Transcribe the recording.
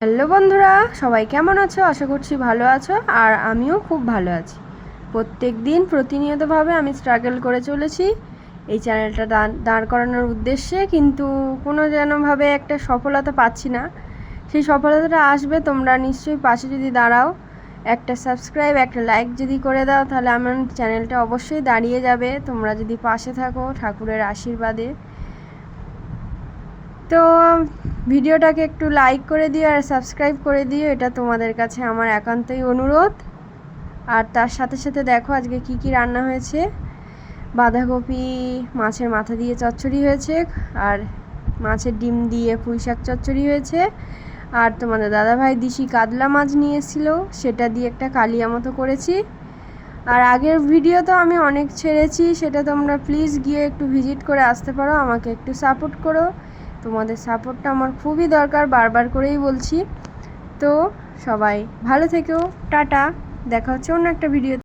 Hello বন্ধুরা, সবাই কেমন আছো? আশা করছি ভালো আছো, আর আমিও খুব ভালো আছি। প্রত্যেক দিন প্রতিনিয়তভাবে আমি স্ট্রাগল করে চলেছি এই চ্যানেলটা দাঁড় করানোর উদ্দেশ্যে, কিন্তু কোনো যেনভাবে একটা সফলতা পাচ্ছি না। সেই সফলতাটা আসবে তোমরা নিশ্চয়ই পাশে যদি দাঁড়াও, একটা সাবস্ক্রাইব, একটা লাইক যদি করে দাও, তাহলে আমার চ্যানেলটা অবশ্যই দাঁড়িয়ে যাবে, তোমরা যদি পাশে থাকো ঠাকুরের আশীর্বাদে। তো ভিডিওটাকে একটু লাইক করে দিও আর সাবস্ক্রাইব করে দিও, এটা তোমাদের কাছে আমার একান্তই অনুরোধ। আর তার সাথে সাথে দেখো আজকে কি কি রান্না হয়েছে। বাঁধাকপি মাছের মাথা দিয়ে চচ্চড়ি হয়েছে, আর মাছের ডিম দিয়ে পুঁই শাক চচ্চড়ি হয়েছে, আর তোমাদের দাদাভাই দিশি কাতলা মাছ নিয়ে এসেছিলো, সেটা দিয়ে একটা কালিয়া মতো করেছি। আর আগের ভিডিও তো আমি অনেক ছেড়েছি, সেটা তোমরা প্লিজ গিয়ে একটু ভিজিট করে আসতে পারো, আমাকে একটু সাপোর্ট করো। তোমাদের সাপোর্টটা আমার খুবই দরকার, বারবার করেই বলছি। তো সবাই ভালো থেকো, টাটা, দেখা হচ্ছে অন্য একটা ভিডিও।